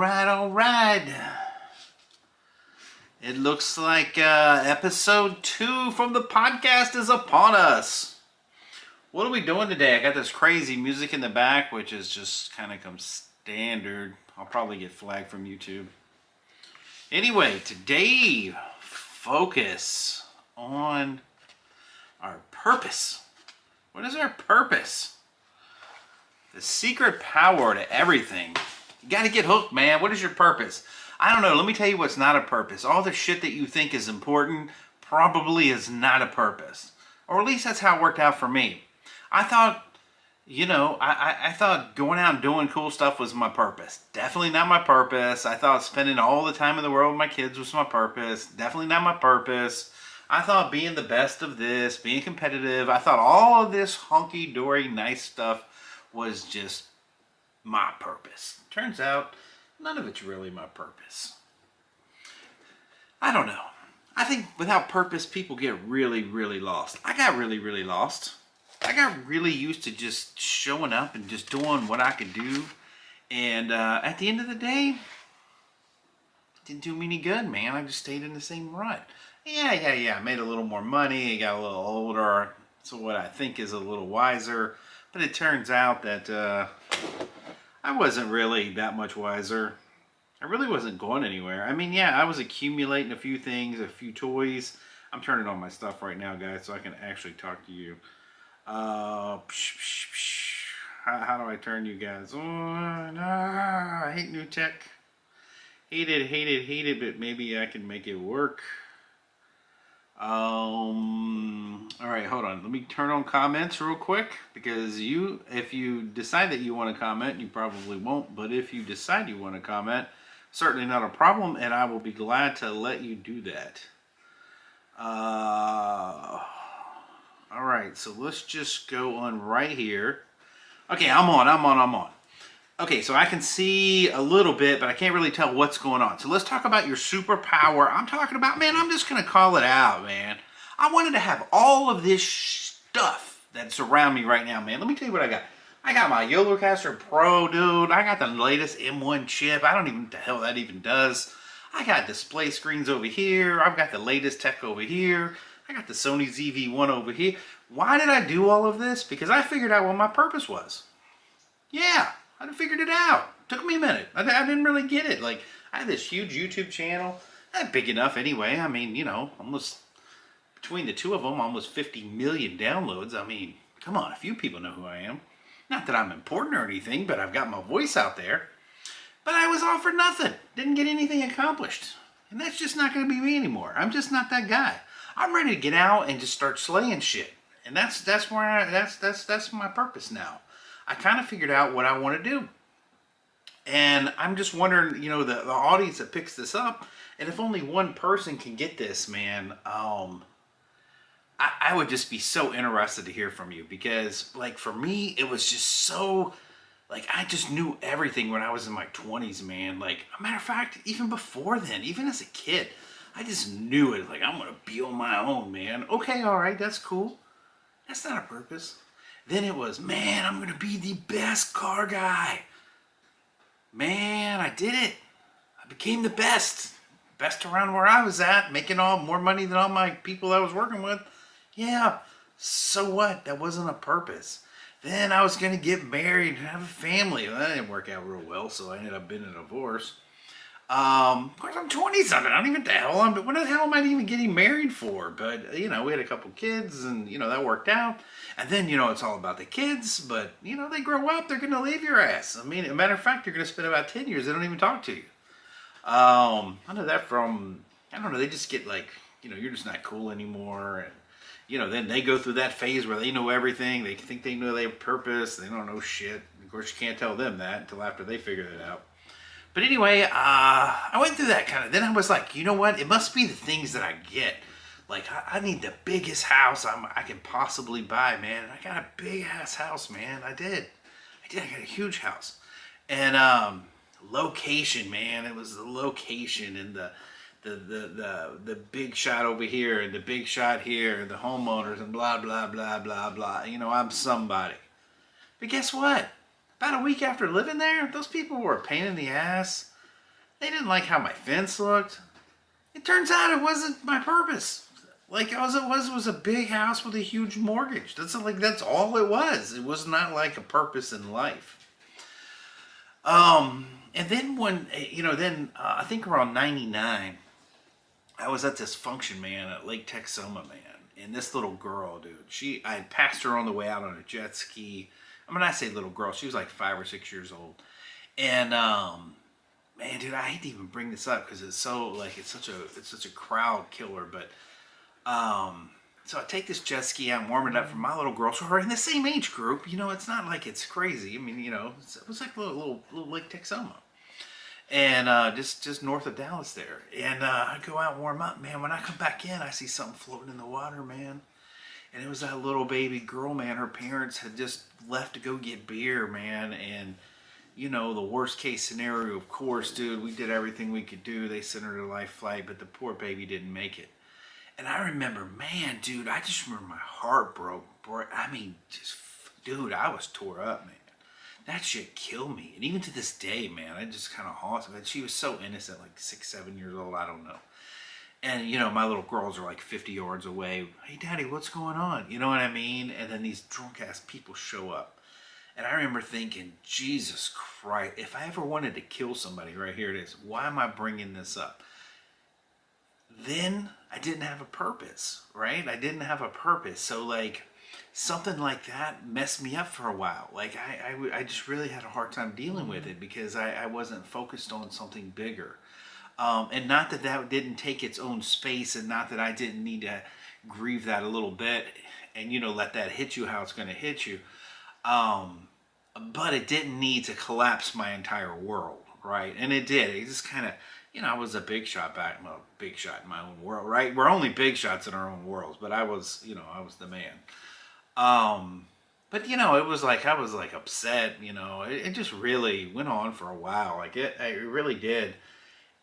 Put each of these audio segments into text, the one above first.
All right. It looks like episode 2 from the podcast is upon us. What are we doing today? I got this crazy music in the back, which is just kind of come standard. I'll probably get flagged from YouTube. Anyway, today, focus on our purpose. What is our purpose? The secret power to everything. You gotta get hooked, man. What is your purpose? I don't know. Let me tell you what's not a purpose. All the shit that you think is important probably is not a purpose. Or at least that's how it worked out for me. I thought, I thought going out and doing cool stuff was my purpose. Definitely not my purpose. I thought spending all the time in the world with my kids was my purpose. Definitely not my purpose. I thought being the best of this, being competitive, I thought all of this hunky-dory nice stuff was just my purpose. Turns out, none of it's really my purpose. I don't know. I think without purpose, people get really, really lost. I got really, really lost. I got really used to just showing up and just doing what I could do. And at the end of the day, it didn't do me any good, man. I just stayed in the same rut. Yeah. I made a little more money. I got a little older. So what I think is a little wiser. But it turns out that I wasn't really that much wiser. I really wasn't going anywhere. I mean, yeah, I was accumulating a few things, a few toys. I'm turning on my stuff right now, guys, so I can actually talk to you. How do I turn you guys on? I hate new tech. Hate it, but maybe I can make it work. Alright, hold on. Let me turn on comments real quick, because if you decide that you want to comment, you probably won't, but if you decide you want to comment, certainly not a problem, and I will be glad to let you do that. Alright, so let's just go on right here. Okay, I'm on. Okay, so I can see a little bit, but I can't really tell what's going on. So let's talk about your superpower. I'm talking about, man, I'm just going to call it out, man. I wanted to have all of this stuff that's around me right now, man. Let me tell you what I got. I got my Yolocaster Pro, dude. I got the latest M1 chip. I don't even know what the hell that even does. I got display screens over here. I've got the latest tech over here. I got the Sony ZV-1 over here. Why did I do all of this? Because I figured out what my purpose was. Yeah. I figured it out. Took me a minute. I didn't really get it. Like, I had this huge YouTube channel. Not big enough anyway. I mean, almost, between the two of them, almost 50 million downloads. I mean, come on, a few people know who I am. Not that I'm important or anything, but I've got my voice out there. But I was offered nothing. Didn't get anything accomplished. And that's just not going to be me anymore. I'm just not that guy. I'm ready to get out and just start slaying shit. And that's my purpose now. I kind of figured out what I want to do. And I'm just wondering, the audience that picks this up, and if only one person can get this, man, I would just be so interested to hear from you. Because, like, for me, it was just so, like, I just knew everything when I was in my 20s, man. Like, a matter of fact, even before then, even as a kid, I just knew it. Like, I'm going to be on my own, man. Okay, all right, that's cool. That's not a purpose. Then it was, man, I'm going to be the best car guy. Man, I did it. I became the best. Best around where I was at, making more money than all my people I was working with. Yeah, so what? That wasn't a purpose. Then I was going to get married and have a family. Well, that didn't work out real well, so I ended up being in a divorce. Of course, I'm 20-something. I don't even what the hell am I even getting married for? But, we had a couple kids, and, that worked out. And then, it's all about the kids, but, they grow up, they're going to leave your ass. I mean, as a matter of fact, you're going to spend about 10 years, they don't even talk to you. I know that from, I don't know, they just get like, you're just not cool anymore. And, then they go through that phase where they know everything. They think they know their purpose. They don't know shit. Of course, you can't tell them that until after they figure it out. But anyway, I went through that kind of. Then I was like, you know what? It must be the things that I get. Like, I need the biggest house I can possibly buy, man. And I got a big-ass house, man. I did. I got a huge house. And location, man. It was the location and the big shot over here and the big shot here and the homeowners and blah, blah, blah, blah, blah. I'm somebody. But guess what? About a week after living there, those people were a pain in the ass. They didn't like how my fence looked. It turns out it wasn't my purpose. Like all it was a big house with a huge mortgage. That's all it was. It was not like a purpose in life. And then I think around '99, I was at this function, man, at Lake Texoma, man. And this little girl, dude, I had passed her on the way out on a jet ski. I mean, I say little girl, she was like 5 or 6 years old. And, man, dude, I hate to even bring this up because it's such a crowd killer. But, so I take this jet ski out and warm it up for my little girl. So we're in the same age group. You know, it's not like it's crazy. I mean, it was like a little Lake Texoma. And just north of Dallas there. And I go out and warm up, man. When I come back in, I see something floating in the water, man. And it was that little baby girl, man. Her parents had just left to go get beer, man. And, the worst case scenario, of course, dude, we did everything we could do. They sent her to life flight, but the poor baby didn't make it. And I remember, man, dude, I just remember my heart broke. I mean, dude, I was tore up, man. That shit killed me. And even to this day, man, it just kind of haunts me. She was so innocent, like 6, 7 years old, I don't know. And, my little girls are like 50 yards away. Hey, Daddy, what's going on? You know what I mean? And then these drunk-ass people show up. And I remember thinking, Jesus Christ, if I ever wanted to kill somebody, right here it is, why am I bringing this up? Then I didn't have a purpose, right? I didn't have a purpose. So, like, something like that messed me up for a while. Like, I just really had a hard time dealing with it because I wasn't focused on something bigger. And not that didn't take its own space, and not that I didn't need to grieve that a little bit and, let that hit you how it's going to hit you. But it didn't need to collapse my entire world, right? And it did. It just kind of, I was a big shot big shot in my own world, right? We're only big shots in our own worlds, but I was the man. But it was like, I was like upset, it just really went on for a while. Like it really did.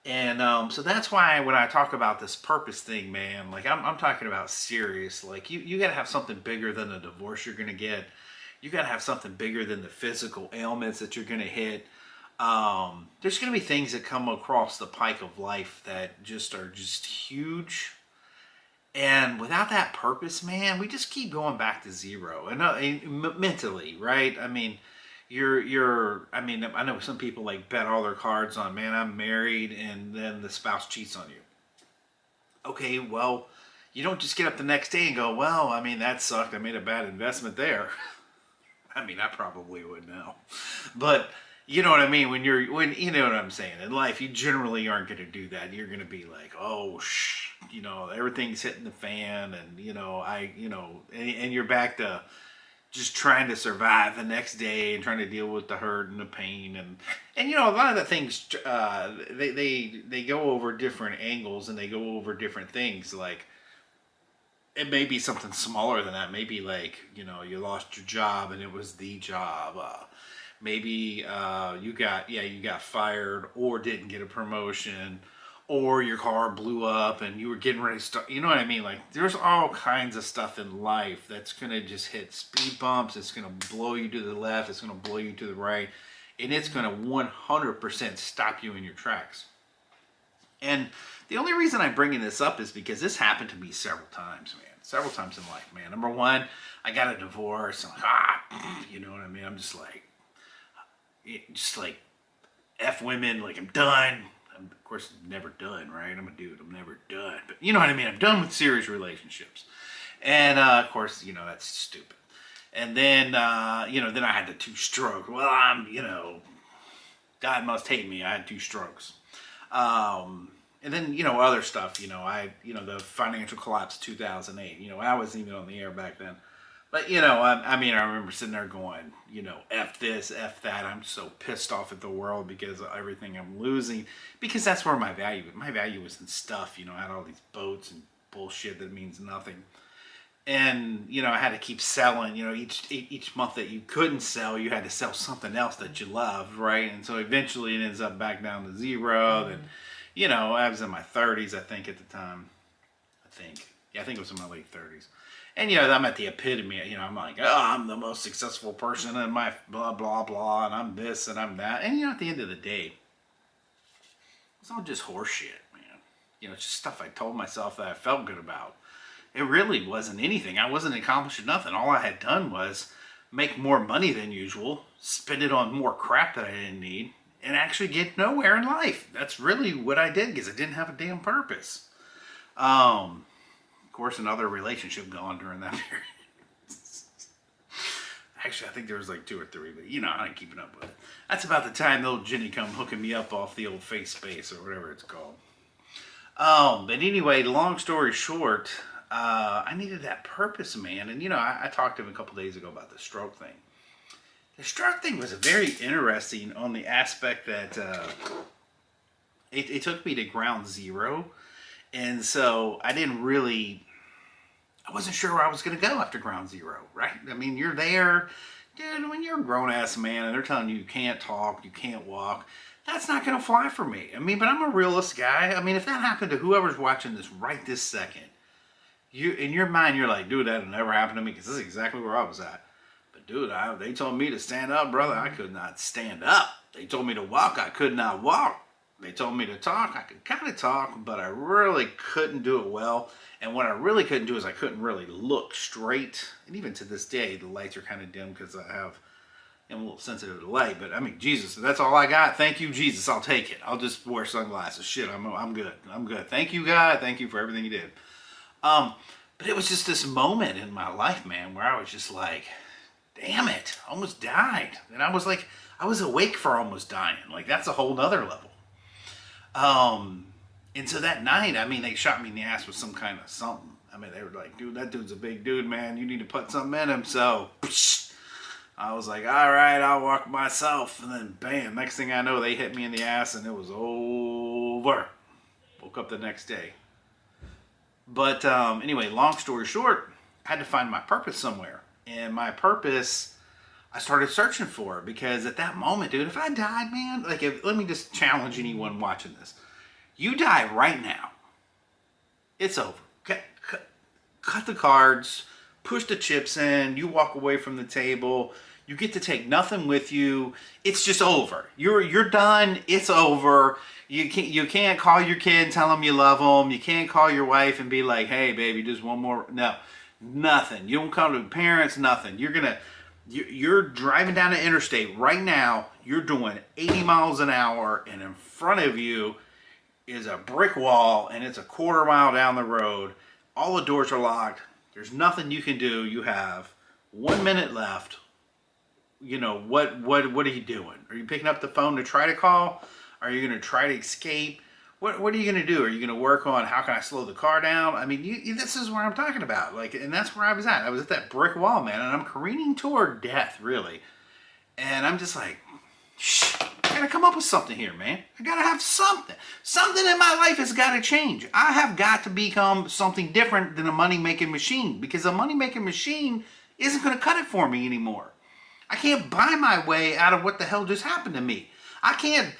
And, so that's why when I talk about this purpose thing, man, like I'm talking about serious, like you gotta have something bigger than the divorce you're gonna get. You gotta have something bigger than the physical ailments that you're gonna hit. There's gonna be things that come across the pike of life that are just huge. And without that purpose, man, we just keep going back to zero. And mentally, right? I mean, I know some people like bet all their cards on, man, I'm married, and then the spouse cheats on you. Okay, well, you don't just get up the next day and go, well, I mean, that sucked. I made a bad investment there. I mean, I probably would now. But you know what I mean? When you know what I'm saying? In life, you generally aren't going to do that. You're going to be like, oh, everything's hitting the fan, and you're back to just trying to survive the next day and trying to deal with the hurt and the pain. And a lot of the things, they go over different angles and they go over different things. Like, it may be something smaller than that. Maybe like, you lost your job and it was the job. Maybe you got fired or didn't get a promotion, or your car blew up and you were getting ready to start. You know what I mean? Like, there's all kinds of stuff in life that's going to just hit speed bumps. It's going to blow you to the left. It's going to blow you to the right. And it's going to 100% stop you in your tracks. And the only reason I'm bringing this up is because this happened to me several times, man. Several times in life, man. Number one, I got a divorce. I'm like, you know what I mean? I'm just like, F women, like, I'm done. I'm, of course, never done, right? I'm a dude. I'm never done. But you know what I mean? I'm done with serious relationships. And, of course, that's stupid. And then, then I had the 2 strokes. Well, God must hate me. I had 2 strokes. And then, other stuff, the financial collapse of 2008. I wasn't even on the air back then. But, I remember sitting there going, F this, F that. I'm so pissed off at the world because of everything I'm losing. Because that's where my value was in stuff. I had all these boats and bullshit that means nothing. And, I had to keep selling, each month that you couldn't sell, you had to sell something else that you loved, right? And so eventually it ends up back down to zero. Then, I was in my 30s, I think, at the time. I think it was in my late 30s. And, I'm at the epitome, I'm like, oh, I'm the most successful person in my blah, blah, blah, and I'm this and I'm that. And, at the end of the day, was all just horse shit, man. You know, it's just stuff I told myself that I felt good about. It really wasn't anything. I wasn't accomplishing nothing. All I had done was make more money than usual, spend it on more crap that I didn't need, and actually get nowhere in life. That's really what I did because I didn't have a damn purpose. Of course, another relationship going during that period. Actually, I think there was like 2 or 3, but you know, I ain't keeping up with it. That's about the time the old Jenny come hooking me up off the old face space or whatever it's called. But anyway, long story short, I needed that purpose, man. And you know, I talked to him a couple days ago about the stroke thing. The stroke thing was very interesting on the aspect that it took me to ground zero. And so I wasn't sure where I was going to go after ground zero, right? I mean, you're there, dude, when you're a grown-ass man and they're telling you can't talk, you can't walk, that's not going to fly for me. I mean, but I'm a realist guy. I mean, if that happened to whoever's watching this right this second, in your mind, you're like, dude, that'll never happen to me because this is exactly where I was at. But dude, they told me to stand up, brother. I could not stand up. They told me to walk. I could not walk. They told me to talk. I could kind of talk, but I really couldn't do it well. And what I really couldn't do is I couldn't really look straight. And even to this day, the lights are kind of dim because I'm a little sensitive to light. But I mean, Jesus, that's all I got. Thank you, Jesus. I'll take it. I'll just wear sunglasses. Shit, I'm good. I'm good. Thank you, God. Thank you for everything you did. But it was just this moment in my life, man, where I was just like, damn it, I almost died. And I was like, I was awake for almost dying. Like, that's a whole nother level. And so that night, I mean, they shot me in the ass with some kind of something. I mean, they were like, dude, that dude's a big dude, man. You need to put something in him. So I was like, all right, I'll walk myself. And then bam, next thing I know, they hit me in the ass and it was over. Woke up the next day. But anyway, long story short, I had to find my purpose somewhere. And my purpose, I started searching for it because at that moment, dude, if I died, man, like, let me just challenge anyone watching this. You die right now, it's over. Cut the cards, push the chips in, you walk away from the table, you get to take nothing with you. It's just over. You're done. It's over. You can't call your kid and tell them you love them. You can't call your wife and be like, hey, baby, just one more. No, nothing. You don't call to parents, nothing. You're driving down the interstate right now. You're doing 80 miles an hour, and in front of you is a brick wall, and it's a quarter mile down the road. All the doors are locked. There's nothing you can do. You have 1 minute left. You know, what are you doing? Are you picking up the phone to try to call? Are you going to try to escape? What are you going to do? Are you going to work on how can I slow the car down? I mean, this is where I'm talking about. Like, and that's where I was at. I was at that brick wall, man, and I'm careening toward death, really. And I'm just like, shh, I got to come up with something here, man. I got to have something. Something in my life has got to change. I have got to become something different than a money-making machine, because a money-making machine isn't going to cut it for me anymore. I can't buy my way out of what the hell just happened to me. I can't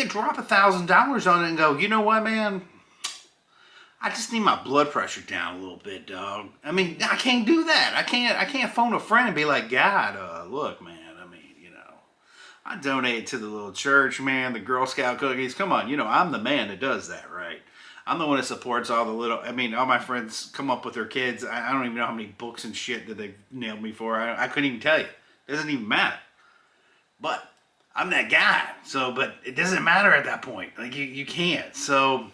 drop $1,000 on it and go, you know what, man? I just need my blood pressure down a little bit, dog. I mean, I can't do that. I can't phone a friend and be like, God, look, man. I mean, you know, I donate to the little church, man, the Girl Scout cookies. Come on, you know, I'm the man that does that, right? I'm the one that supports all the little, I mean, all my friends come up with their kids. I don't even know how many books and shit that they've nailed me for. I couldn't even tell you. It doesn't even matter. But I'm that guy. So, but it doesn't matter at that point. Like, you can't. So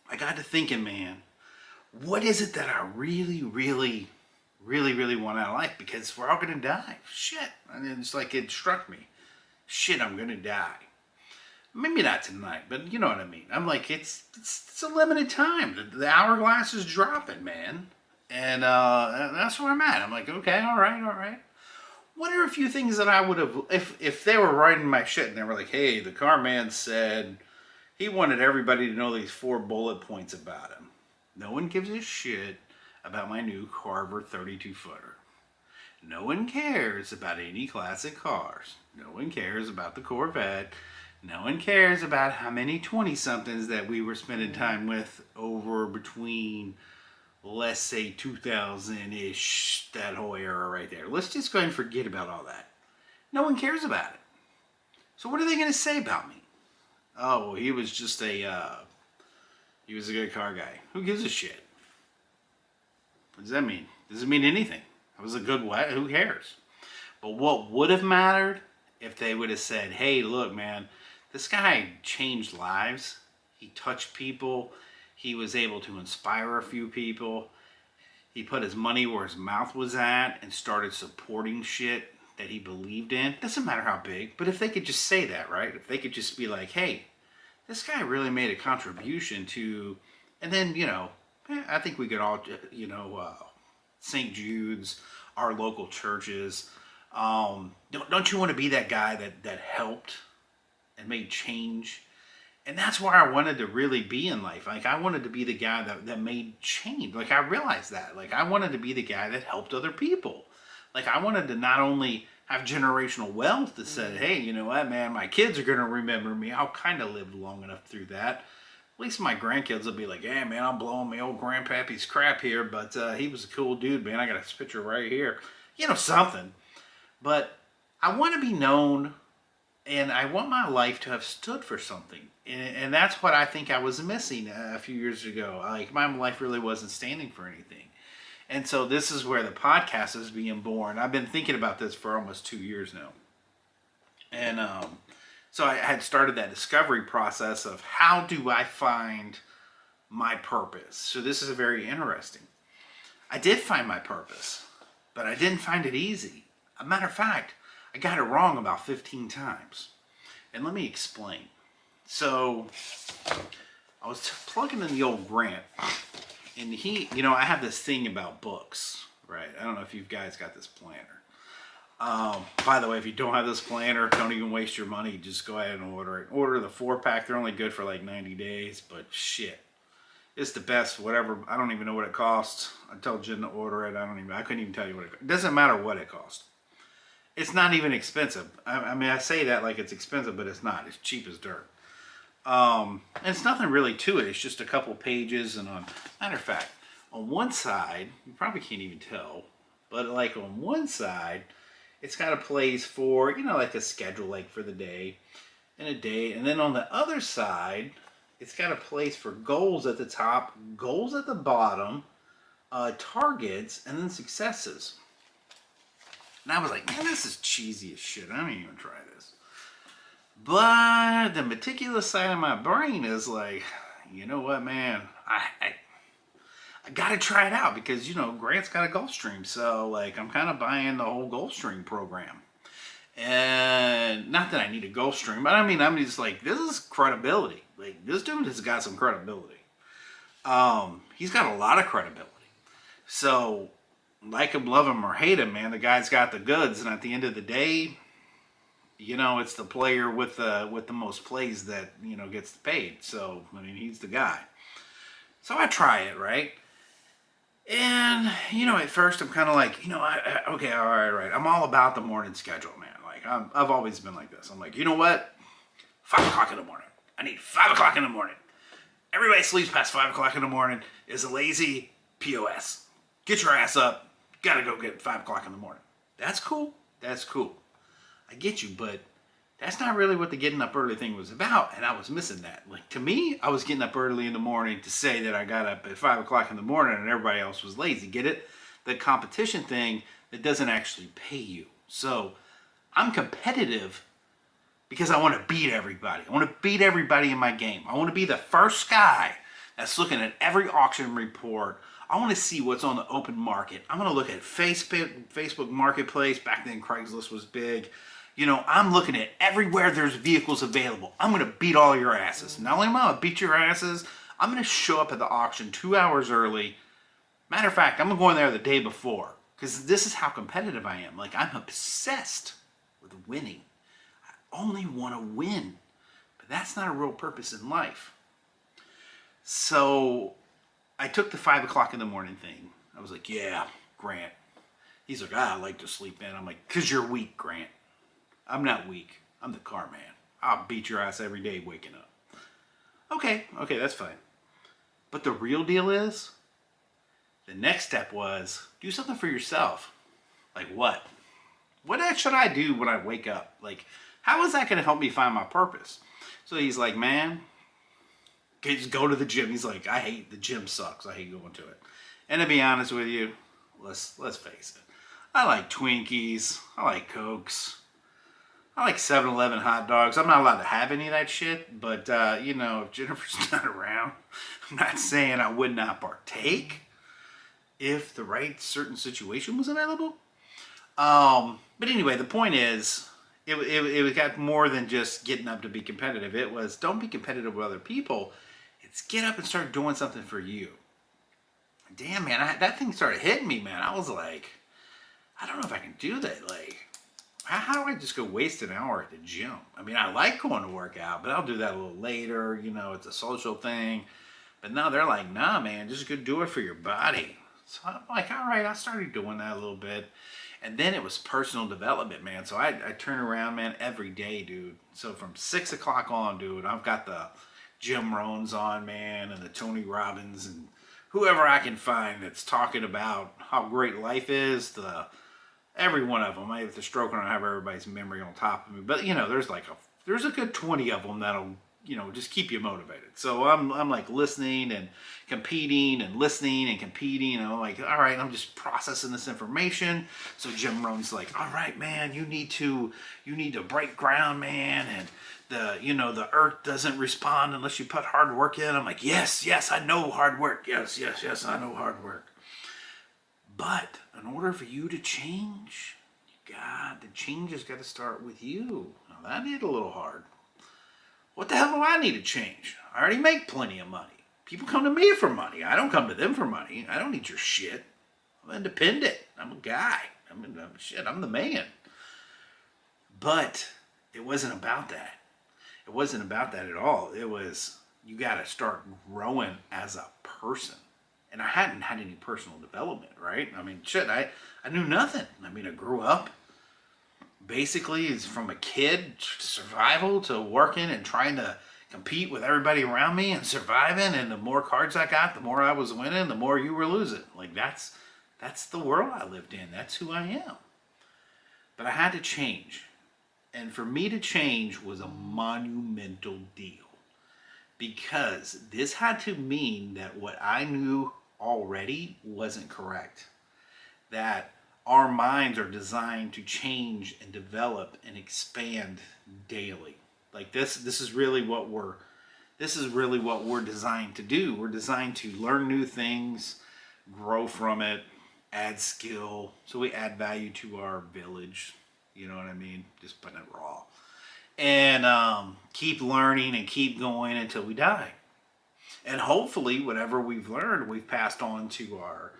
I got to thinking, man, what is it that I really, really, really, really want out of life? Because we're all going to die. Shit. And it's like it struck me. Shit, I'm going to die. Maybe not tonight, but you know what I mean. I'm like, it's a limited time. The hourglass is dropping, man. And that's where I'm at. I'm like, okay, all right. What are a few things that I would have, if they were writing my shit and they were like, hey, the car man said he wanted everybody to know these 4 bullet points about him. No one gives a shit about my new Carver 32-footer. No one cares about any classic cars. No one cares about the Corvette. No one cares about how many 20-somethings that we were spending time with over between, let's say, 2000-ish, that whole era right there. Let's just go ahead and forget about all that. No one cares about it. So what are they going to say about me? Oh, he was just he was a good car guy. Who gives a shit? What does that mean? Does it mean anything? It was a good way. Who cares? But what would have mattered if they would have said, hey, look, man, this guy changed lives. He touched people. He was able to inspire a few people. He put his money where his mouth was at and started supporting shit that he believed in. Doesn't matter how big, but if they could just say that, right? If they could just be like, hey, this guy really made a contribution to, and then, I think we could all, St. Jude's, our local churches. Don't you want to be that guy that helped and made change? And that's where I wanted to really be in life. Like, I wanted to be the guy that made change. Like, I realized that. Like, I wanted to be the guy that helped other people. Like, I wanted to not only have generational wealth that said, hey, you know what, man, my kids are going to remember me. I'll kind of lived long enough through that. At least my grandkids will be like, yeah, man, I'm blowing my old grandpappy's crap here, but he was a cool dude, man. I got a picture right here. Something. But I want to be known, and I want my life to have stood for something. And that's what I think I was missing a few years ago. Like, my life really wasn't standing for anything. And so this is where the podcast is being born. I've been thinking about this for almost 2 years now. And so I had started that discovery process of how do I find my purpose. So this is very interesting. I did find my purpose, but I didn't find it easy. As a matter of fact, I got it wrong about 15 times. And let me explain. So I was plugging in the old Grant, and I have this thing about books, right? I don't know if you guys got this planner. By the way, if you don't have this planner, don't even waste your money. Just go ahead and order it. Order the 4-pack. They're only good for like 90 days, but shit. It's the best, whatever. I don't even know what it costs. I told Jen to order it. I couldn't even tell you what it cost. It doesn't matter what it costs. It's not even expensive. I mean, I say that like it's expensive, but it's not. It's cheap as dirt. And it's nothing really to it. It's just a couple pages, and matter of fact, on one side, you probably can't even tell, but like on one side, it's got a place for, like a schedule, like for the day and a date. And then on the other side, it's got a place for goals at the top, goals at the bottom, targets, and then successes. And I was like, man, this is cheesy as shit. I don't even try this. But the meticulous side of my brain is like, you know what, man? I gotta try it out because, Grant's got a Gulfstream. So, like, I'm kind of buying the whole Gulfstream program. And not that I need a Gulfstream, but I'm just like, this is credibility. Like, this dude has got some credibility. He's got a lot of credibility. So, like him, love him, or hate him, man, the guy's got the goods. And at the end of the day, it's the player with the most plays that, gets paid. So, he's the guy. So I try it, right? And, at first I'm kind of like, okay, all right. I'm all about the morning schedule, man. Like, I've always been like this. I'm like, you know what? 5 o'clock in the morning. I need 5 o'clock in the morning. Everybody sleeps past 5 o'clock in the morning is a lazy POS. Get your ass up. Gotta go get 5 o'clock in the morning. That's cool. I get you, but that's not really what the getting up early thing was about, and I was missing that. Like, to me, I was getting up early in the morning to say that I got up at 5 o'clock in the morning and everybody else was lazy. Get it? The competition thing that doesn't actually pay you. So, I'm competitive because I want to beat everybody. I want to beat everybody in my game. I want to be the first guy that's looking at every auction report. I want to see what's on the open market. I'm going to look at Facebook Marketplace. Back then, Craigslist was big. I'm looking at everywhere there's vehicles available. I'm going to beat all your asses. Not only am I going to beat your asses, I'm going to show up at the auction 2 hours early. Matter of fact, I'm going to go in there the day before. Because this is how competitive I am. Like, I'm obsessed with winning. I only want to win. But that's not a real purpose in life. So, I took the 5 o'clock in the morning thing. I was like, yeah, Grant. He's like, I like to sleep in. I'm like, because you're weak, Grant. I'm not weak. I'm the car man. I'll beat your ass every day waking up. Okay, that's fine. But the real deal is, the next step was, do something for yourself. Like what? What should I do when I wake up? Like, how is that going to help me find my purpose? So he's like, man, just go to the gym. He's like, I hate the gym sucks. I hate going to it. And to be honest with you, let's face it. I like Twinkies. I like Cokes. I like 7-Eleven hot dogs. I'm not allowed to have any of that shit, but if Jennifer's not around, I'm not saying I would not partake if the right certain situation was available. But anyway, the point is, it got more than just getting up to be competitive. It was, don't be competitive with other people. It's get up and start doing something for you. Damn, man, that thing started hitting me, man. I was like, I don't know if I can do that. Like, how do I just go waste an hour at the gym? I mean, I like going to work out, but I'll do that a little later. It's a social thing. But now they're like, nah, man, just go do it for your body. So I'm like, all right, I started doing that a little bit. And then it was personal development, man. So I turn around, man, every day, dude. So from 6 o'clock on, dude, I've got the Jim Rohns on, man, and the Tony Robbins and whoever I can find that's talking about how great life is. Every one of them. I have to stroke and I have everybody's memory on top of me. But, there's a good 20 of them that'll, just keep you motivated. So I'm like listening and competing and listening and competing. And I'm like, all right, I'm just processing this information. So Jim Rohn's like, all right, man, you need to break ground, man. And the earth doesn't respond unless you put hard work in. I'm like, yes, I know hard work. Yes, I know hard work. But in order for you to change, the change has got to start with you. Now that hit a little hard. What the hell do I need to change? I already make plenty of money. People come to me for money. I don't come to them for money. I don't need your shit. I'm independent. I'm a guy. I'm the man. But it wasn't about that. It wasn't about that at all. It was, you got to start growing as a person. And I hadn't had any personal development, right? I mean, I knew nothing. I mean, I grew up. Basically, it's from a kid to survival to working and trying to compete with everybody around me and surviving. And the more cards I got, the more I was winning, the more you were losing. Like, that's the world I lived in. That's who I am. But I had to change. And for me to change was a monumental deal. Because this had to mean that what I knew already wasn't correct. That our minds are designed to change and develop and expand daily. Like this is really what we're designed to do. We're designed to learn new things, grow from it, add skill. So we add value to our village. You know what I mean? Just putting it raw. And keep learning and keep going until we die. And hopefully whatever we've learned, we've passed on to our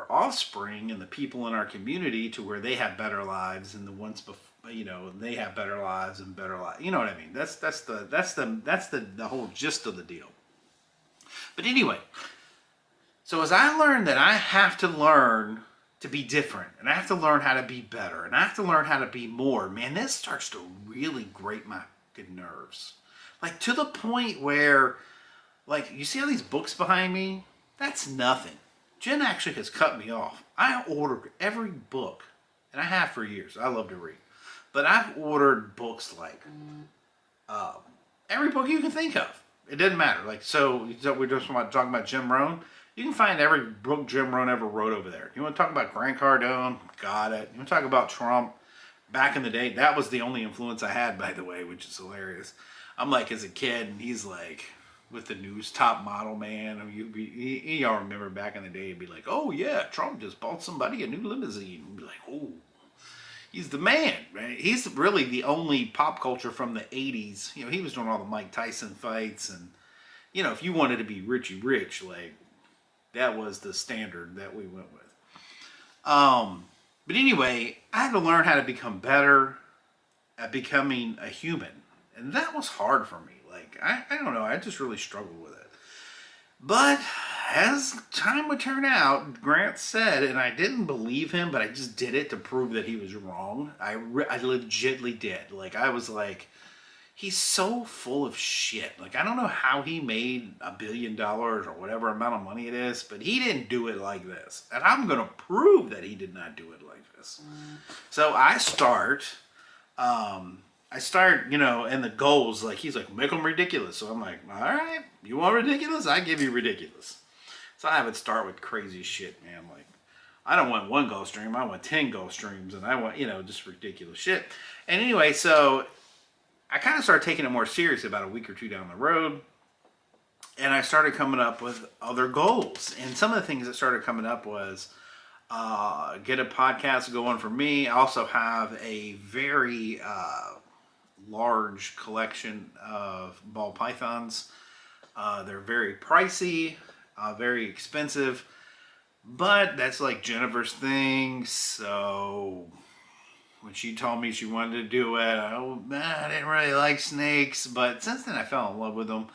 offspring and the people in our community to where they have better lives and the ones before, they have better lives and better lives. You know what I mean? That's the whole gist of the deal. But anyway, so as I learned that I have to learn to be different, and I have to learn how to be better, and I have to learn how to be more, man, this starts to really grate my good nerves. Like, to the point where, like, you see all these books behind me? That's nothing. Jen actually has cut me off. I ordered every book, and I have for years. I love to read. But I've ordered books like every book you can think of. It doesn't matter. Like, so we're just talking about Jim Rohn. You can find every book Jim Rohn ever wrote over there. You want to talk about Grant Cardone? Got it. You want to talk about Trump? Back in the day, that was the only influence I had, by the way, which is hilarious. I'm like, as a kid, and he's like, with the news top model, man. I mean, y'all remember back in the day, it'd be like, oh yeah, Trump just bought somebody a new limousine. We'd be like, oh, he's the man, right? He's really the only pop culture from the 80s. He was doing all the Mike Tyson fights, and, if you wanted to be Richie Rich, like, that was the standard that we went with. But anyway, I had to learn how to become better at becoming a human. And that was hard for me. Like, I don't know, I just really struggled with it. But as time would turn out, Grant said, and I didn't believe him, but I just did it to prove that he was wrong. I legitimately did. Like, I was like, he's so full of shit. Like, I don't know how he made $1 billion or whatever amount of money it is, but he didn't do it like this. And I'm going to prove that he did not do it like this. So I I start, and the goals, like, he's like, make them ridiculous. So I'm like, all right, you want ridiculous? I give you ridiculous. So I would start with crazy shit, man. Like, I don't want one Gulf Stream, I want 10 Gulf Streams, and I want, just ridiculous shit. And anyway, so I kind of started taking it more serious about a week or two down the road. And I started coming up with other goals. And some of the things that started coming up was get a podcast going for me. I also have a very large collection of ball pythons. They're very pricey, very expensive. But that's like Jennifer's thing. So when she told me she wanted to do it, I didn't really like snakes. But since then I fell in love with them.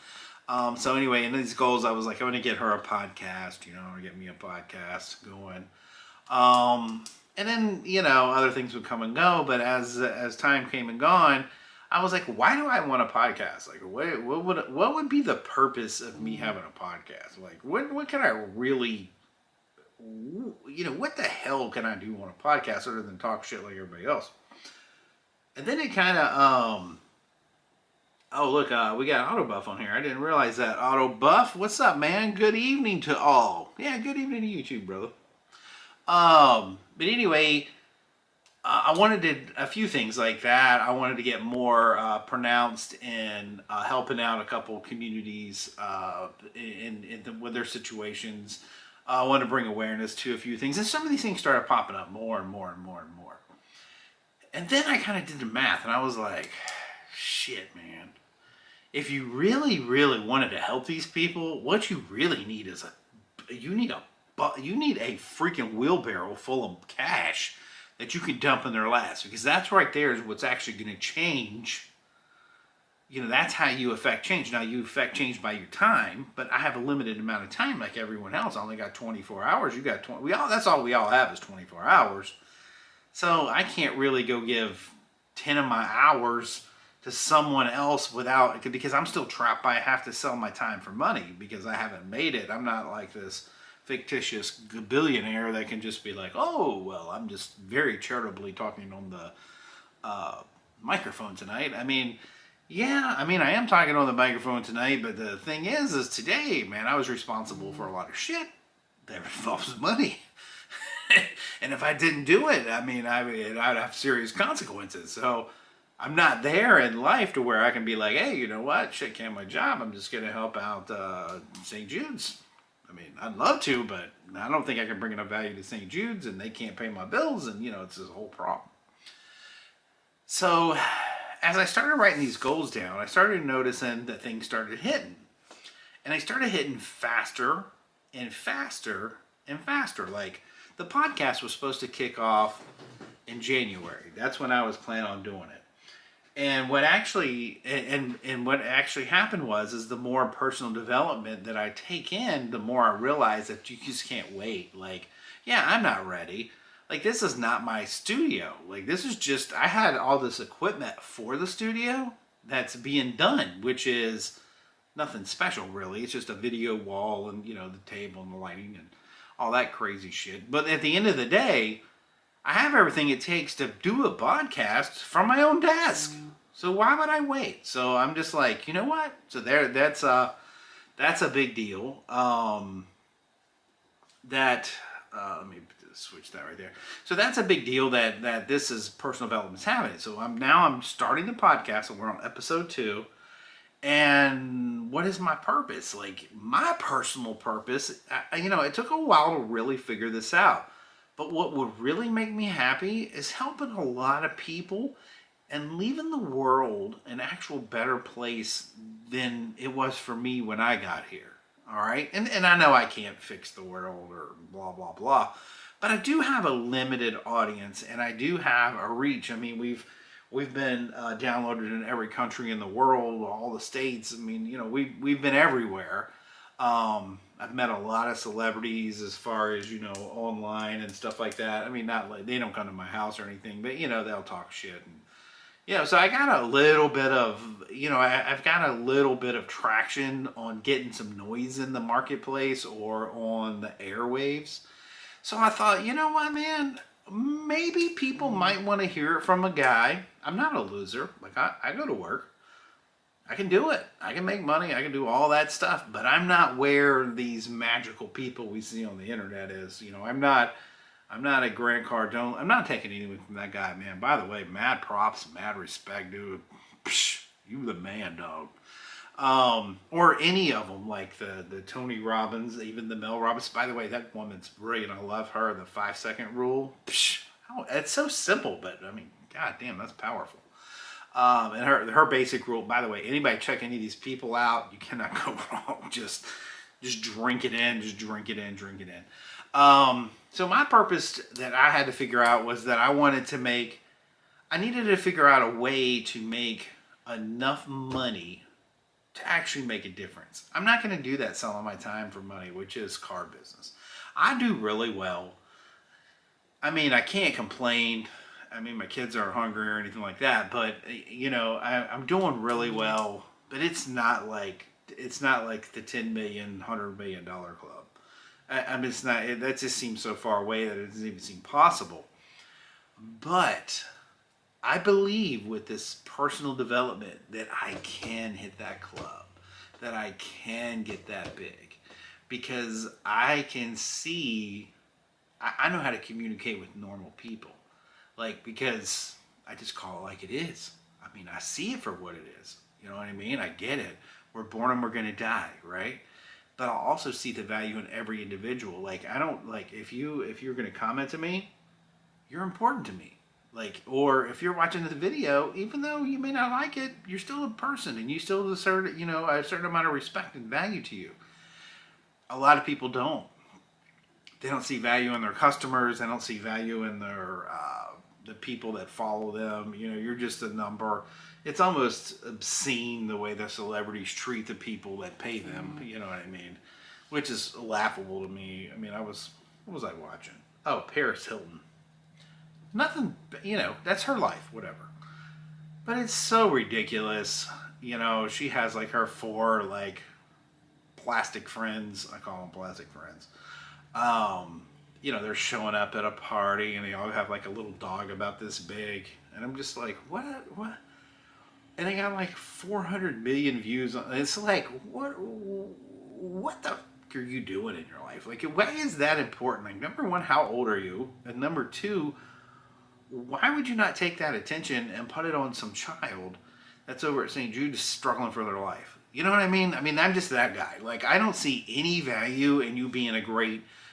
So anyway, in these goals, I was like, I want to get her a podcast, or get me a podcast going. And then, other things would come and go. But as time came and gone, I was like, why do I want a podcast? Like, what would be the purpose of me having a podcast? Like, what can I really, what the hell can I do on a podcast other than talk shit like everybody else? And then it kind of, oh, look, we got Autobuff on here. I didn't realize that. Autobuff, what's up, man? Good evening to all. Yeah, good evening to you too, brother. But anyway, I wanted to, a few things like that. I wanted to get more pronounced in helping out a couple communities with their situations. I wanted to bring awareness to a few things. And some of these things started popping up more and more and more and more. And then I kind of did the math, and I was like, shit, man. If you really, really wanted to help these people, what you really need is you need a freaking wheelbarrow full of cash that you can dump in their laps, because that's right there is what's actually going to change. That's how you affect change. Now, you affect change by your time, but I have a limited amount of time like everyone else. I only got 24 hours. You got 20. That's all we all have is 24 hours. So I can't really go give 10 of my hours to someone else because I'm still trapped by I have to sell my time for money because I haven't made it. I'm not like this fictitious billionaire that can just be like, oh, well, I'm just very charitably talking on the microphone tonight. I am talking on the microphone tonight, but the thing is today, man, I was responsible for a lot of shit that involves money. And if I didn't do it, I'd have serious consequences. So I'm not there in life to where I can be like, hey, you know what? Shit can't my job. I'm just going to help out St. Jude's. I'd love to, but I don't think I can bring enough value to St. Jude's, and they can't pay my bills, and, it's this whole problem. So as I started writing these goals down, I started noticing that things started hitting. And I started hitting faster and faster and faster. Like, the podcast was supposed to kick off in January. That's when I was planning on doing it. And what actually happened is the more personal development that I take in, the more I realize that you just can't wait. Like, yeah, I'm not ready. Like, this is not my studio. Like, this is just, I had all this equipment for the studio that's being done, which is nothing special, really. It's just a video wall and, the table and the lighting and all that crazy shit. But at the end of the day, I have everything it takes to do a podcast from my own desk. So why would I wait? So I'm just like, you know what? So that's a big deal. Let me switch that right there. So that's a big deal that this is personal development's having it. So I'm starting the podcast, and we're on episode 2. And what is my purpose? Like, my personal purpose, it took a while to really figure this out. But what would really make me happy is helping a lot of people and leaving the world an actual better place than it was for me when I got here. All right? And I know I can't fix the world or blah, blah, blah. But I do have a limited audience, and I do have a reach. We've been downloaded in every country in the world, all the states. We've been everywhere. I've met a lot of celebrities as far as, online and stuff like that. Not like, they don't come to my house or anything, but, they'll talk shit. And, so I got a little bit of, I've got a little bit of traction on getting some noise in the marketplace or on the airwaves. So I thought, you know what, man? Maybe people might want to hear it from a guy. I'm not a loser. Like, I go to work. I can do it. I can make money. I can do all that stuff. But I'm not where these magical people we see on the internet is. You know, I'm not a Grant Cardone. I'm not taking anything from that guy, man. By the way, mad props, mad respect, dude. Psh, you the man, dog. Or any of them, like the Tony Robbins, even the Mel Robbins. By the way, that woman's brilliant. I love her. The 5 second rule. Psh, oh, it's so simple, but I mean, god damn, that's powerful. And her basic rule. By the way, anybody check any of these people out, you cannot go wrong. Just drink it in. Just drink it in. Drink it in. So my purpose that I had to figure out was that I needed to figure out a way to make enough money to actually make a difference. I'm not going to do that selling my time for money, which is car business. I do really well. I mean, I can't complain. I mean, my kids aren't hungry or anything like that, but you know, I'm doing really well. But it's not like the 10 million, $100 million club. I mean, it's not. That just seems so far away that it doesn't even seem possible. But I believe with this personal development that I can hit that club, that I can get that big, because I can see. I know how to communicate with normal people, like, because I just call it like it is. I mean, I see it for what it is. You know what I mean? I get it. We're born and we're gonna die, right? But I'll also see the value in every individual. Like, I don't, like, if you're gonna comment to me, you're important to me. Like, or if you're watching this video, even though you may not like it, you're still a person and you still deserve, you know, a certain amount of respect and value to you. A lot of people don't. They don't see value in their customers. They don't see value in their the people that follow them. You know, you're just a number. It's almost obscene the way the celebrities treat the people that pay them. You know what I mean? Which is laughable to me. I mean, what was I watching? Oh, Paris Hilton. Nothing, you know, that's her life, whatever. But it's so ridiculous. You know, she has like her 4 like plastic friends. I call them plastic friends. You know, they're showing up at a party and they all have like a little dog about this big. And I'm just like, what? And they got like 400 million views on it's like, what the fuck are you doing in your life? Like, why is that important? Like, number one, how old are you? And number two, why would you not take that attention and put it on some child that's over at St. Jude's struggling for their life? You know what I mean? I mean, I'm just that guy. Like, I don't see any value in you being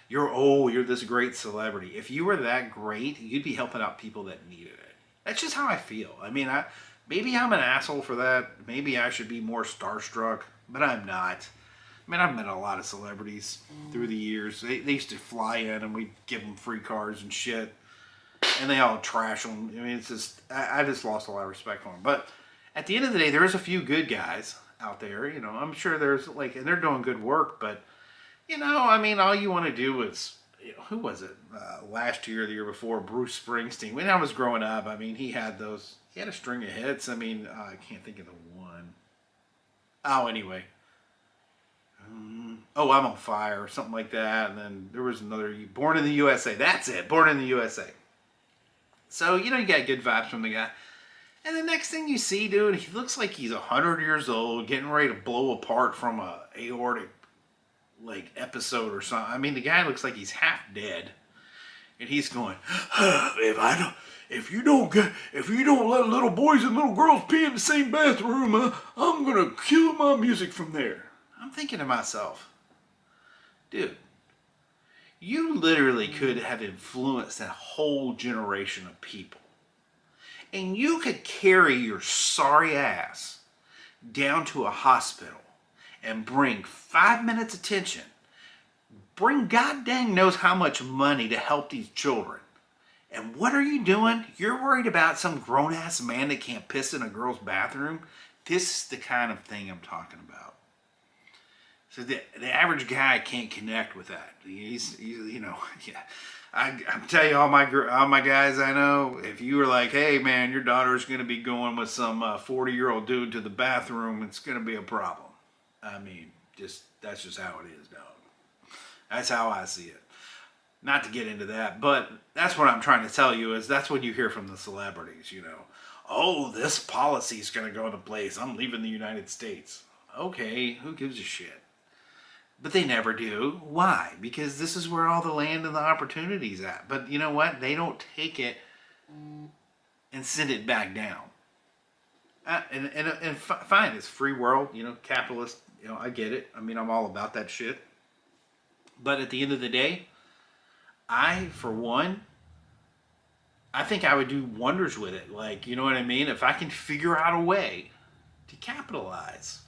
you're this great celebrity. If you were that great, you'd be helping out people that needed it. That's just how I feel. I mean, maybe I'm an asshole for that. Maybe I should be more starstruck, but I'm not. I mean, I've met a lot of celebrities through the years. They used to fly in and we'd give them free cars and shit. And they all trash them. I mean, it's just, I just lost a lot of respect for them. But at the end of the day, there is a few good guys out there. You know, I'm sure there's like, and they're doing good work. But, you know, I mean, all you want to do is, you know, who was it? Last year, the year before, Bruce Springsteen. When I was growing up, I mean, he had a string of hits. I mean, I can't think of the one. Oh, anyway. Oh, I'm on Fire or something like that. And then there was another, Born in the USA. That's it, Born in the USA. So, you know, you got good vibes from the guy. And the next thing you see, dude, he looks like he's 100 years old, getting ready to blow apart from a aortic, like, episode or something. I mean, the guy looks like he's half dead. And he's going, if you don't let little boys and little girls pee in the same bathroom, I'm going to cue my music from there. I'm thinking to myself, dude, you literally could have influenced a whole generation of people. And you could carry your sorry ass down to a hospital and bring 5 minutes attention. Bring God dang knows how much money to help these children. And what are you doing? You're worried about some grown-ass man that can't piss in a girl's bathroom? This is the kind of thing I'm talking about. So the average guy can't connect with that. He's you know, yeah. I'm telling you, all my guys I know, if you were like, hey man, your daughter's going to be going with some 40-year-old dude to the bathroom, it's going to be a problem. I mean, that's just how it is, dog. That's how I see it. Not to get into that, but that's what I'm trying to tell you is that's what you hear from the celebrities, you know. oh, this policy is going to go into place. I'm leaving the United States. Okay, who gives a shit? But they never do. Why? Because this is where all the land and the opportunity's at. But you know what? They don't take it and send it back down. And fine, it's free world, capitalist. I get it. I mean, I'm all about that shit. But at the end of the day, for one, I think I would do wonders with it. Like, you know what I mean? If I can figure out a way to capitalize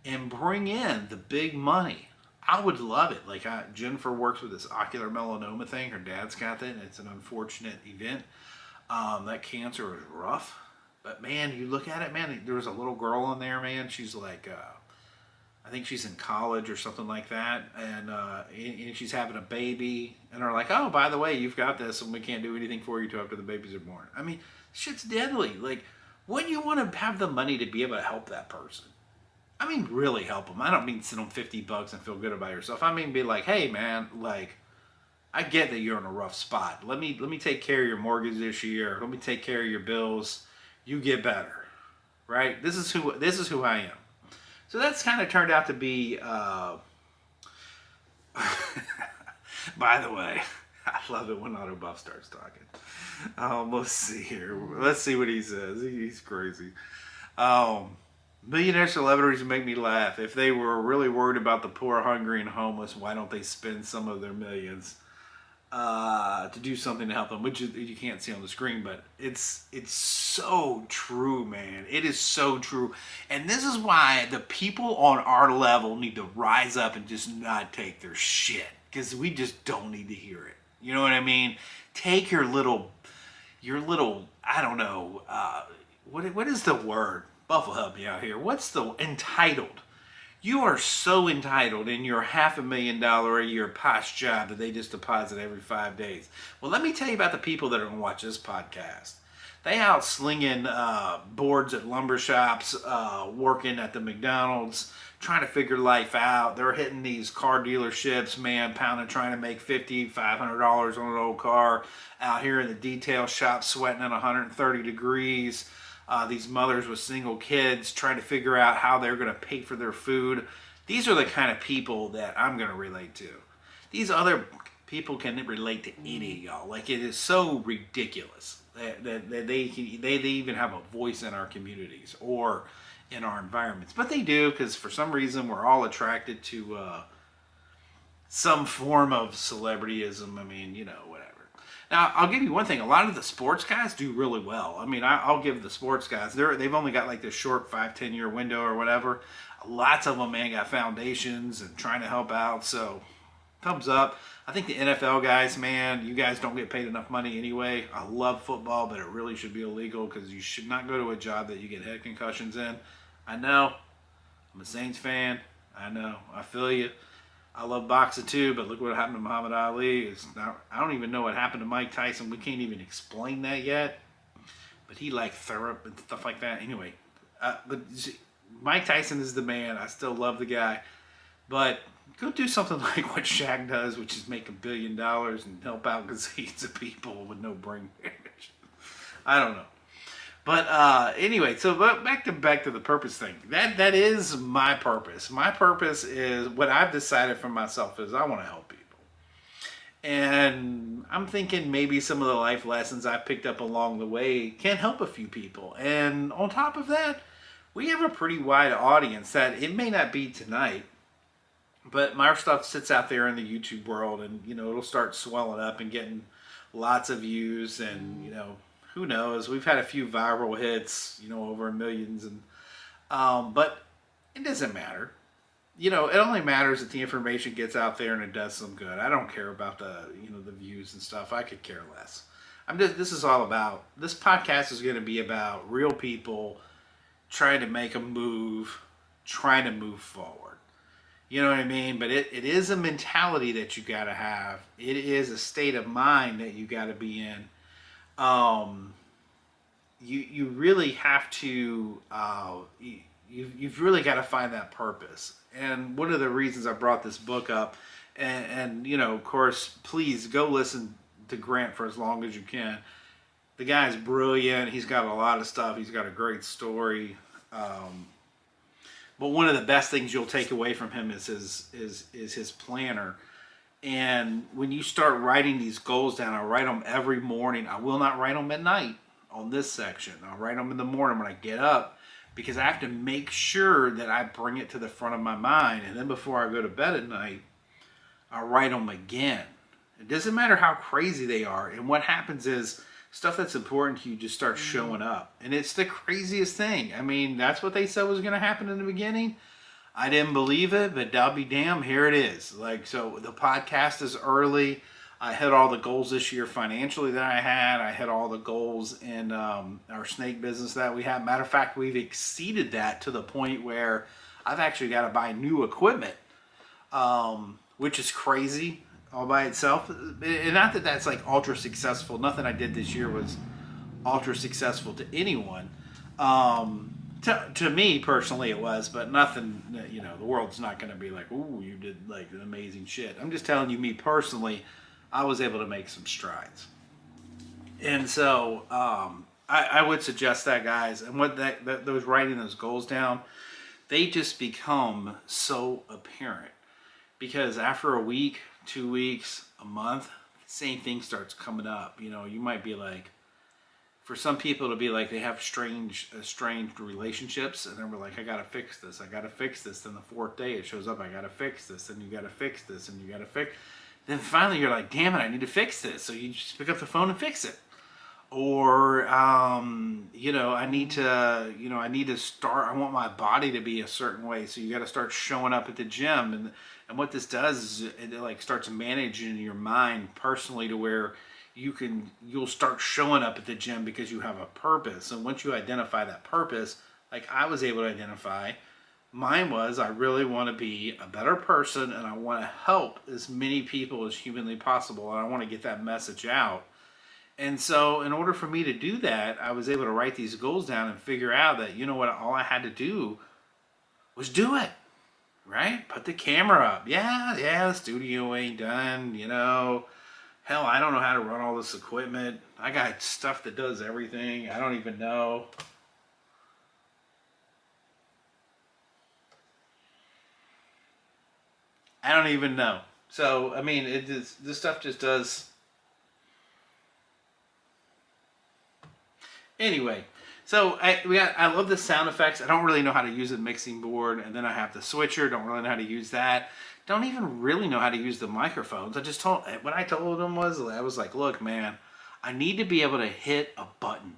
and bring in the big money, I would love it. Like, Jennifer works with this ocular melanoma thing. Her dad's got that, and it's an unfortunate event. That cancer is rough. But, man, you look at it, man, there was a little girl in there, man. She's like, I think she's in college or something like that. And she's having a baby. And they're like, oh, by the way, you've got this, and we can't do anything for you till after the babies are born. I mean, shit's deadly. Like, wouldn't you want to have the money to be able to help that person? I mean, really help them. I don't mean send them $50 and feel good about yourself. I mean, be like, hey, man, like, I get that you're in a rough spot. Let me take care of your mortgage this year. Let me take care of your bills. You get better, right? This is who I am. So that's kind of turned out to be. By the way, I love it when Autobuff starts talking. Let's see here. Let's see what he says. He's crazy. Millionaire celebrities make me laugh. If they were really worried about the poor, hungry, and homeless, why don't they spend some of their millions to do something to help them? Which you can't see on the screen, but it's so true, man. It is so true. And this is why the people on our level need to rise up and just not take their shit. Because we just don't need to hear it. You know what I mean? Take your little, I don't know, what is the word? Buffalo help me out here. What's the entitled? You are so entitled in your $500,000 a year posh job that they just deposit every 5 days. Well, let me tell you about the people that are going to watch this podcast. They out slinging boards at lumber shops, working at the McDonald's, trying to figure life out. They're hitting these car dealerships, man, pounding, trying to make $500 on an old car. Out here in the detail shop, sweating at 130 degrees. These mothers with single kids trying to figure out how they're going to pay for their food. These are the kind of people that I'm going to relate to. These other people can relate to any of y'all. Like, it is so ridiculous that they even have a voice in our communities or in our environments. But they do, because for some reason we're all attracted to some form of celebrityism. I mean, whatever. Now, I'll give you one thing. A lot of the sports guys do really well. I mean, I'll give the sports guys, they've only got like this short 5-10 year window or whatever. Lots of them, man, got foundations and trying to help out. So, thumbs up. I think the NFL guys, man, you guys don't get paid enough money anyway. I love football, but it really should be illegal because you should not go to a job that you get head concussions in. I know. I'm a Saints fan. I know. I feel you. I love boxing too, but look what happened to Muhammad Ali. I don't even know what happened to Mike Tyson. We can't even explain that yet. But he liked syrup and stuff like that. Anyway, but Mike Tyson is the man. I still love the guy. But go do something like what Shaq does, which is make $1 billion and help out gazillions of people with no brain damage. I don't know. But anyway, so back to the purpose thing. That is my purpose. My purpose is what I've decided for myself is I want to help people. And I'm thinking maybe some of the life lessons I picked up along the way can help a few people. And on top of that, we have a pretty wide audience that it may not be tonight, but my stuff sits out there in the YouTube world, and it'll start swelling up and getting lots of views, and who knows? We've had a few viral hits, over millions, and but it doesn't matter. It only matters that the information gets out there and it does some good. I don't care about the the views and stuff. I could care less. This is all about, this podcast is going to be about real people trying to make a move, trying to move forward. You know what I mean? But it is a mentality that you got to have. It is a state of mind that you got to be in. You really have to, you've really got to find that purpose. And one of the reasons I brought this book up, and of course, please go listen to Grant for as long as you can. the guy's brilliant. He's got a lot of stuff. He's got a great story. But one of the best things you'll take away from him is his planner. And when you start writing these goals down, I write them every morning. I will not write them at night on this section. I'll write them in the morning when I get up, because I have to make sure that I bring it to the front of my mind. And then before I go to bed at night, I'll write them again. It doesn't matter how crazy they are. And what happens is stuff that's important to you just starts showing up. And it's the craziest thing. I mean, that's what they said was going to happen in the beginning. I didn't believe it, but I'll be damned, here it is. Like, so the podcast is early. I hit all the goals this year financially that I had. I hit all the goals in our snake business that we have. Matter of fact, we've exceeded that to the point where I've actually got to buy new equipment, which is crazy all by itself. And not that that's like ultra successful. Nothing I did this year was ultra successful to anyone. To me personally it was, but nothing, the world's not going to be like, ooh, you did like amazing shit. I'm just telling you, me personally, I was able to make some strides. And so I would suggest that, guys. And what those writing those goals down, they just become so apparent. Because after a week, 2 weeks, a month, same thing starts coming up. You might be like, for some people it'll be like they have estranged relationships, and then we're like, I gotta fix this. Then the fourth day it shows up, I gotta fix this, and you gotta fix this, and you gotta fix. Then finally you're like, damn it, I need to fix this. So you just pick up the phone and fix it. Or I need to start. I want my body to be a certain way, so you got to start showing up at the gym. And what this does is it like starts managing your mind personally to where you'll start showing up at the gym because you have a purpose. And once you identify that purpose, like I was able to identify, mine was, I really want to be a better person, and I want to help as many people as humanly possible, and I want to get that message out. And so in order for me to do that, I was able to write these goals down and figure out that, all I had to do was do it, right? Put the camera up. Yeah, the studio ain't done, Hell, I don't know how to run all this equipment. I got stuff that does everything. I don't even know. So, I mean, this stuff just does. Anyway, so I love the sound effects. I don't really know how to use the mixing board, and then I have the switcher. Don't really know how to use that. Don't even really know how to use the microphones. What I told them was, I was like, look, man, I need to be able to hit a button.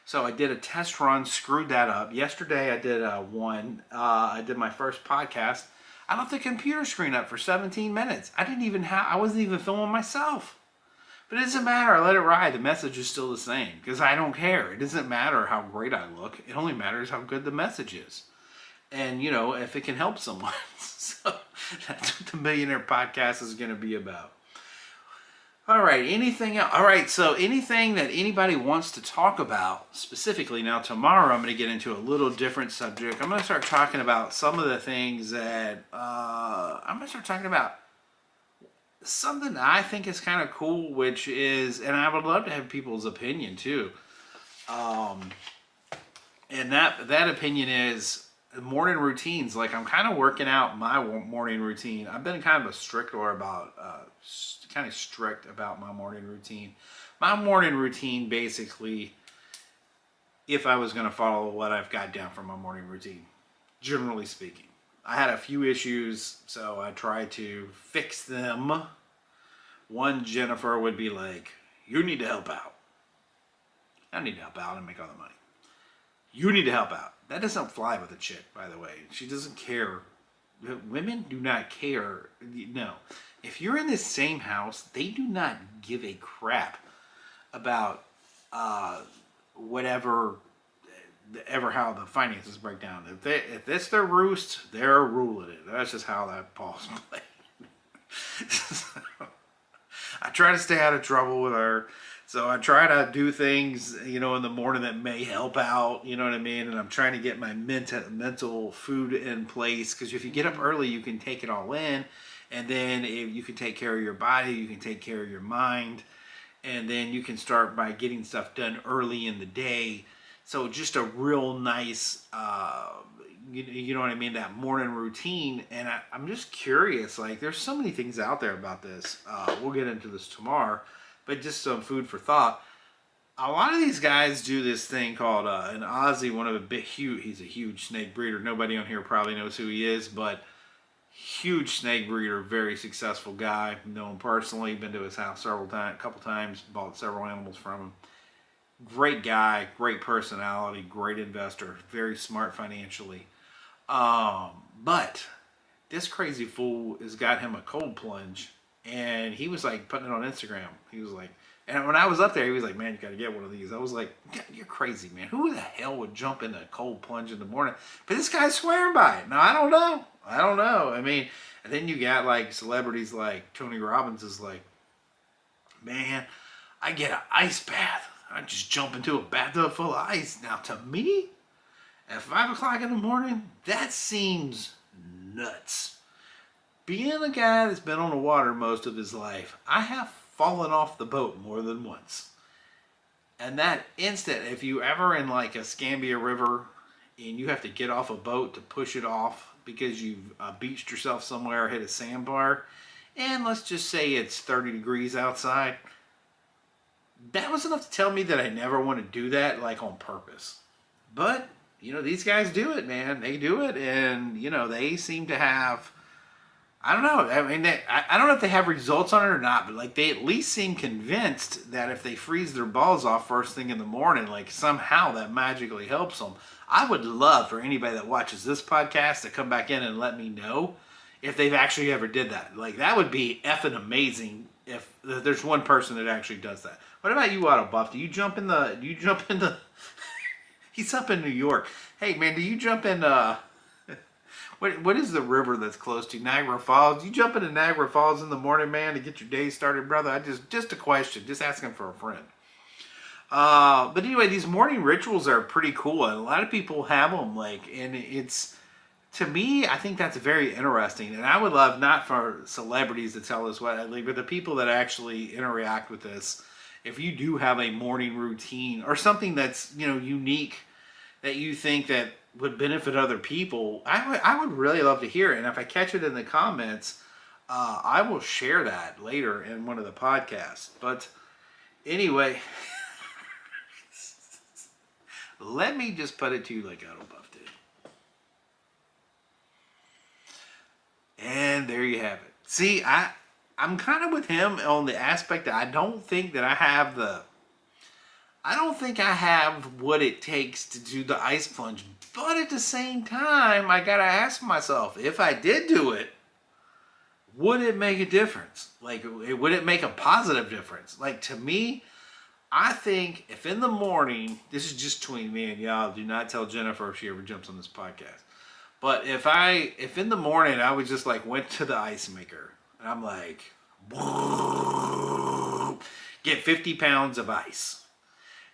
So I did a test run, screwed that up. Yesterday I did I did my first podcast. I left the computer screen up for 17 minutes. I wasn't even filming myself. But it doesn't matter. I let it ride. The message is still the same because I don't care. It doesn't matter how great I look. It only matters how good the message is. And, if it can help someone. So that's what the Millionaire Podcast is going to be about. All right. Anything else? All right. So anything that anybody wants to talk about specifically. Now, tomorrow I'm going to get into a little different subject. I'm going to start talking about some of the things that I'm going to start talking about. Something I think is kind of cool, which is, and I would love to have people's opinion too. And that opinion is morning routines. Like, I'm kind of working out my morning routine. I've been kind of strict about my morning routine. My morning routine, basically, if I was going to follow what I've got down for my morning routine, generally speaking. I had a few issues, so I tried to fix them. One, Jennifer would be like, you need to help out. I need to help out and make all the money. You need to help out. That doesn't fly with a chick, by the way. She doesn't care. Women do not care. No. If you're in the same house, they do not give a crap about whatever how the finances break down. If it's their roost, they're ruling it. That's just how that falls play. So, I try to stay out of trouble with her. So I try to do things, in the morning that may help out, you know what I mean? And I'm trying to get my mental food in place. Because if you get up early, you can take it all in. And then if you can take care of your body, you can take care of your mind. and then you can start by getting stuff done early in the day. So just a real nice, you know what I mean, that morning routine. And I'm just curious, like there's so many things out there about this. We'll get into this tomorrow, but just some food for thought. A lot of these guys do this thing called an Aussie, one of he's a huge snake breeder. Nobody on here probably knows who he is, but huge snake breeder, very successful guy. Know him personally, been to his house a couple times, bought several animals from him. Great guy, great personality, great investor, very smart financially. But this crazy fool has got him a cold plunge, and he was like putting it on Instagram. He was like, and when I was up there, he was like, man, you got to get one of these. I was like, you're crazy, man. Who the hell would jump in a cold plunge in the morning? But this guy's swearing by it. Now, I don't know. I mean, and then you got like celebrities like Tony Robbins is like, man, I get an ice bath. I just jump into a bathtub full of ice. Now, to me, at 5 o'clock in the morning, that seems nuts. Being a guy that's been on the water most of his life, I have fallen off the boat more than once. And that instant, if you ever in like a Scambia River and you have to get off a boat to push it off because you've beached yourself somewhere, hit a sandbar, and let's just say it's 30 degrees outside, that was enough to tell me that I never want to do that like on purpose. But, you know, these guys do it, man. They do it, and, you know, they seem to have, I don't know. I mean, I don't know if they have results on it or not, but like they at least seem convinced that if they freeze their balls off first thing in the morning, like somehow that magically helps them. I would love for anybody that watches this podcast to come back in and let me know if they've actually ever did that. Like that would be effing amazing if there's one person that actually does that. What about you, Auto Buff? Do you jump in the? He's up in New York. Hey man, do you jump in? What is the river that's close to Niagara Falls? You jump into Niagara Falls in the morning, man, to get your day started, brother? Just a question, just asking for a friend. But anyway, these morning rituals are pretty cool, and a lot of people have them. And it's, to me, I think that's very interesting. And I would love not for celebrities to tell us what, but the people that actually interact with this. If you do have a morning routine or something that's unique that you think that would benefit other people, I would really love to hear it. And if I catch it in the comments, I will share that later in one of the podcasts. But anyway, let me just put it to you like Auto Buff did. And there you have it. See, I'm kind of with him on the aspect that I don't think I have what it takes to do the ice plunge. But at the same time, I gotta ask myself, if I did do it, would it make a difference? Like, would it make a positive difference? Like, to me, I think if in the morning, this is just between me and y'all, do not tell Jennifer if she ever jumps on this podcast. But if in the morning I would just like went to the ice maker and I'm like, get 50 pounds of ice.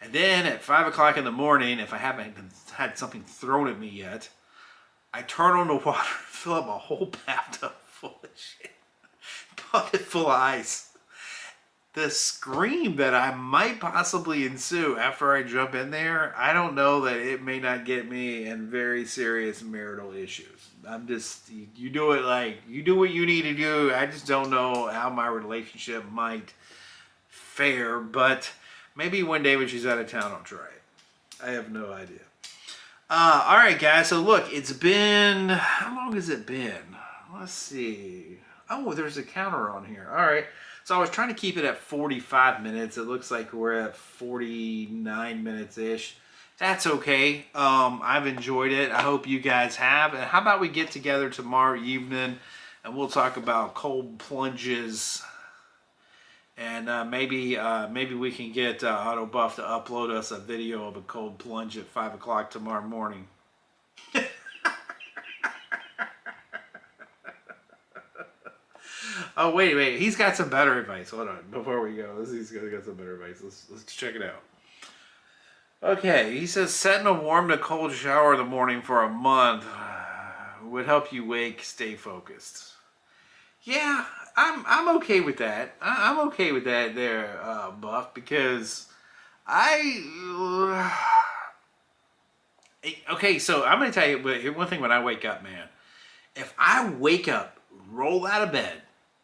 And then at 5 o'clock in the morning, if I haven't had something thrown at me yet, I turn on the water, fill up a whole bathtub full of shit, bucket full of ice. The scream that I might possibly ensue after I jump in there, I don't know that it may not get me in very serious marital issues. You do what you need to do. I just don't know how my relationship might fare, but maybe one day when she's out of town, I'll try it. I have no idea. All right, guys. So look, it's been, how long has it been? Let's see. Oh, there's a counter on here. All right. So I was trying to keep it at 45 minutes. It looks like we're at 49 minutes-ish. That's okay. I've enjoyed it. I hope you guys have. And how about we get together tomorrow evening and we'll talk about cold plunges. And maybe we can get Auto Buff to upload us a video of a cold plunge at 5 o'clock tomorrow morning. Oh, wait. He's got some better advice. Hold on. Before we go, he's got some better advice. Let's check it out. Okay, he says setting a warm to cold shower in the morning for a month would help you stay focused. Yeah, I'm okay with that. I'm okay with that there, Buff, because I. Okay, so I'm gonna tell you one thing. When I wake up, man, if I wake up, roll out of bed,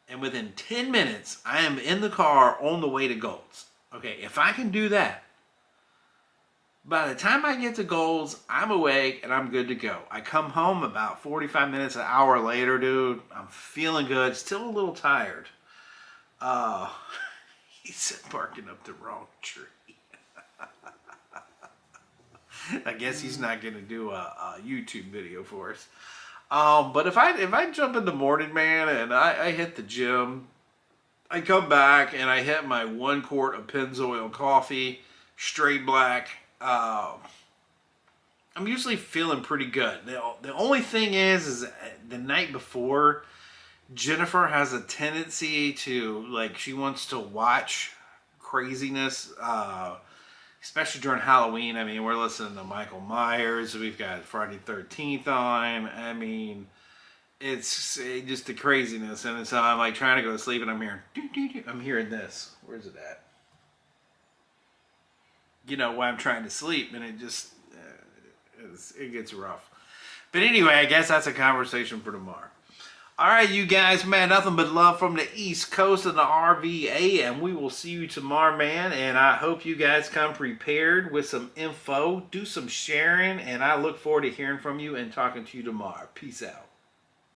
and within 10 minutes I am in the car on the way to Golds. Okay, if I can do that, by the time I get to Golds, I'm awake and I'm good to go. I come home about 45 minutes, an hour later, dude. I'm feeling good, still a little tired. Uh, he's barking up the wrong tree. I guess he's not gonna do a YouTube video for us. But if I jump in the morning, man, and I hit the gym, I come back and I hit my 1 quart of Pennzoil coffee, straight black. I'm usually feeling pretty good. The only thing is the night before, Jennifer has a tendency to, like, she wants to watch craziness, especially during Halloween. I mean, we're listening to Michael Myers. We've got Friday 13th on. I mean, it's just the craziness. And so I'm like trying to go to sleep and I'm hearing, I'm hearing this. Where's it at? You know, while I'm trying to sleep, and it just, it gets rough. But anyway, I guess that's a conversation for tomorrow. All right, you guys, man, nothing but love from the East Coast of the RVA, and we will see you tomorrow, man. And I hope you guys come prepared with some info, do some sharing, and I look forward to hearing from you and talking to you tomorrow. Peace out.